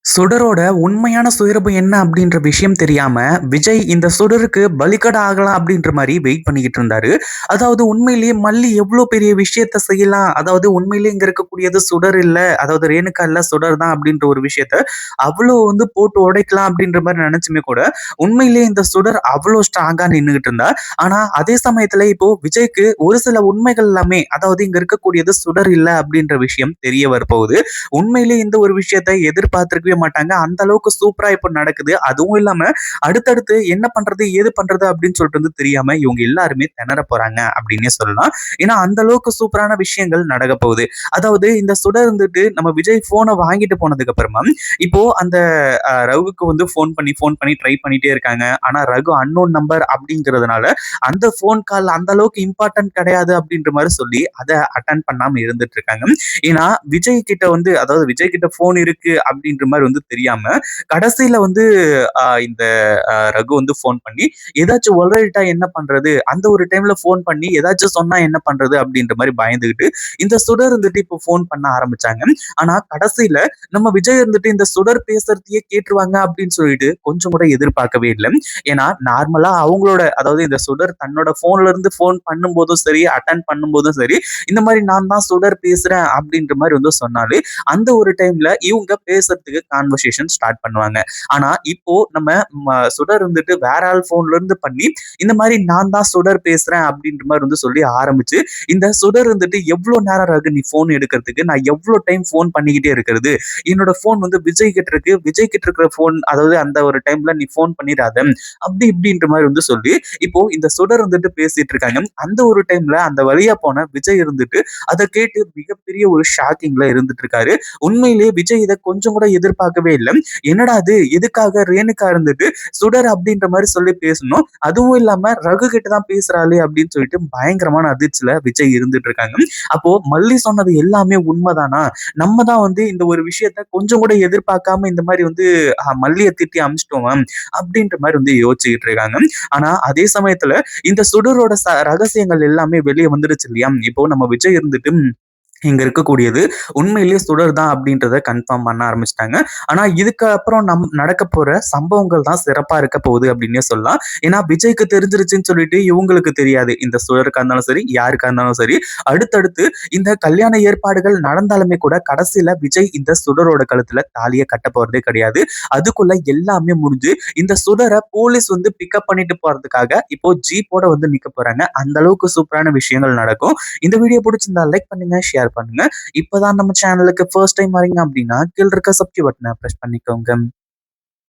சுடரோட உண்மையான சுயரூபம் என்ன அப்படின்ற விஷயம் தெரியாம, விஜய் இந்த சுடருக்கு பலிகடா ஆகலாம் அப்படின்ற மாரி வெயிட் பண்ணிக்கிட்டு இருந்தாரு. அதாவது உண்மையிலேயே மல்லி எவ்ளோ பெரிய விஷயத்த செய்யலாம். அதாவது உண்மையிலேயே இங்க இருக்கக்கூடியது சுடர் இல்ல. அதாவது ரேணுகா இல்ல சுடர் தான் அப்படின்ற ஒரு விஷயத்த அவ்ளோ போட்டு உடைக்கலாம் அப்படின்ற மாரி நெனச்சுமே கூட, உண்மையிலேயே இந்த சுடர் அவ்ளோ ஸ்ட்ராங்கா நின்னுகிட்டு இருந்தா. ஆனா அதே சமயத்துல இப்போ விஜய்க்கு ஒரு சில உண்மைகள் எல்லாமே அதாவது இங்க இருக்கக்கூடியது சுடர் இல்ல அப்படின்ற விஷயம் தெரிய வரப்போகுது. உண்மையிலேயே இந்த ஒரு விஷயத்த எதிர்பார்த்திருக்கவே மாட்டாங்க. அந்த அளவுக்கு சூப்பரா இப்ப நடக்குது. அதுவும் இல்லாம அடுத்தடுத்து என்ன பண்றது? ஏது பண்றது? அப்படின்னு சொல்லிட்டு தெரியாம இவங்க எல்லாருமே திணற போறாங்க அப்படின்னே சொல்லலாம். ஏன்னா அந்த அளவுக்கு சூப்பரான விஷயங்கள் நடக்க போகுது. அதாவது இந்த சுடர் நம்ம விஜய் ஃபோன வாங்கிட்டு போனதுக்கு அப்புறமா, இப்போ அந்த ரகுவுக்கு ஃபோன் பண்ணி ட்ரை பண்ணிட்டே இருக்காங்க. ஆனா ரகு அன்னோன் நம்பர் அப்படிங்கிறதுனால அந்த ஃபோன் கால் அந்த அளவுக்கு இம்பார்ட்டன்ட் கிடையாது அப்படின்ற மாரி சொல்லி அத அட்டெண்ட் பண்ணாம இருந்துட்டு இருக்காங்க. ஏன்னா விஜய் கிட்ட அதாவது விஜய் கிட்ட ஃபோன் இருக்கு அப்படின்ற மாரி தெரியாம, கடைசியில இந்த ரகு ஃபோன் பண்ணி, ஏதாச்சும் உளறிட்டா என்ன பண்றது? அந்த ஒரு டைம்ல ஃபோன் பண்ணி ஏதாச்சும் சொன்னா என்ன பண்றது? அப்படின்ற மாரி பயந்துகிட்டு, இந்த சுடர் இப்போ ஃபோன் பண்ண ஆரம்பிச்சாங்க. ஆனா கடைசியில நம்ம விஜய் இந்த சுடர் பேசுறதையே கேட்டுருவாங்க அப்படின்னு சொல்லிட்டு கொஞ்சம் கூட எதிர்பார்க்கவே இல்ல. ஏன்னா நார்மலா அவங்களோட அதாவது இந்த சுடர் தன்னோட ஃபோன்ல இருந்து ஃபோன் பண்ணும்போதும் சரி, அட்டெண்ட் பண்ணும்போதும் சரி, இந்த மாரி நான் தான் சுடர் பேசுறேன் அப்படின்ற மாரி சொன்னாலே, அந்த ஒரு டைம்ல இவங்க பேசுறதுக்கு கான்வர்சேஷன் ஸ்டார்ட் பண்ணுவாங்க. ஆனா இப்போ நம்ம சுடர் வேற ஆள் ஃபோன்ல இருந்து பண்ணி, இந்த மாரி நான் தான் சுடர் பேசுறேன் அப்படின்ற மாரி சொல்லி ஆரம்பிச்சு, இந்த சுடர் எவ்ளோ நேரம் ரகு நீ ஃபோன் எடுக்கிறதுக்கு? நான் எவ்ளோ டைம் ஃபோன் பண்ணிக்கிட்டே இருக்கிறது? என்னோட ஃபோன் விஜய் கிட்ட இருக்கு. விஜய் கிட்ட இருக்கிற ஃபோன் அதாவது அந்த ஒரு டைம்ல நீ ஃபோன் பண்ணிறாத. அப்படி இப்படின்ற மாரி சொல்லி, இப்போ இந்த சுடர் பேசிட்டு இருக்காங்க. அந்த ஒரு டைம்ல அந்த வழியா போன விஜய் அத கேட்டு மிகப்பெரிய ஒரு ஷாக்கிங்ல இருந்துட்டு இருக்காரு. உண்மையிலேயே விஜய் இத கொஞ்சம் கூட எதிர்பார்க்கவே இல்ல. என்னடா இது? எதுக்காக ரேணுகா சுடர் அப்படின்ற மாரி சொல்லி பேசணும். அதுவும் இல்லாம ரகு கிட்ட தான் பேசுறாளே அப்படின்னு சொல்லிட்டு பயங்கரமான அதிர்ச்சியில விஜய் இருந்துட்டு இருக்காங்க. அப்போ மல்லி சொன்னது எல்லாமே உண்மைதானா? நம்ம தான் இந்த ஒரு விஷயத்த கொஞ்சம் கூட எதிர்பார்க்காம இந்த மாரி மல்லிய திட்டி அனுப்பிச்சிட்டோமா? அப்படின்ற மாரி யோசிச்சுக்கிட்டு இருக்காங்க. ஆனா அதே சமயத்துல இந்த சுடரோட ரகசியங்கள் எல்லாமே வெளிய வந்துருச்சு இல்லையா? இப்போ நம்ம விஜய் இங்க இருக்கக்கூடியது உண்மையிலேயே சுடர் தான் அப்படின்றத கன்ஃபார்ம் பண்ண ஆரம்பிச்சுட்டாங்க. ஆனா இதுக்கு அப்புறம் நடக்க போற சம்பவங்கள் தான் சிறப்பா இருக்க போகுது அப்படின்னே சொல்லலாம். ஏன்னா விஜய்க்கு தெரிஞ்சிருச்சுன்னு சொல்லிட்டு இவங்களுக்கு தெரியாது. இந்த சுடருக்கா இருந்தாலும் சரி, யாருக்கா இருந்தாலும் சரி, அடுத்தடுத்து இந்த கல்யாண ஏற்பாடுகள் நடந்தாலுமே கூட கடைசியில விஜய் இந்த சுடரோட கழுத்துல தாலிய கட்ட போறதே கிடையாது. அதுக்குள்ள எல்லாமே முடிஞ்சு இந்த சுடர போலீஸ் பிக்கப் பண்ணிட்டு போறதுக்காக இப்போ ஜீப்போட நிக்க போறாங்க. அந்த அளவுக்கு சூப்பரான விஷயங்கள் நடக்கும். இந்த வீடியோ பிடிச்சிருந்தா லைக் பண்ணுங்க, ஷேர் பண்ணுங்க. இப்பதான் நம்ம சேனலுக்கு ஃபர்ஸ்ட் டைம் வரீங்க அப்படின்னா கீழ இருக்க சப்ஸ்கிரைப் பட்டனை பிரஸ் பண்ணிக்கோங்க.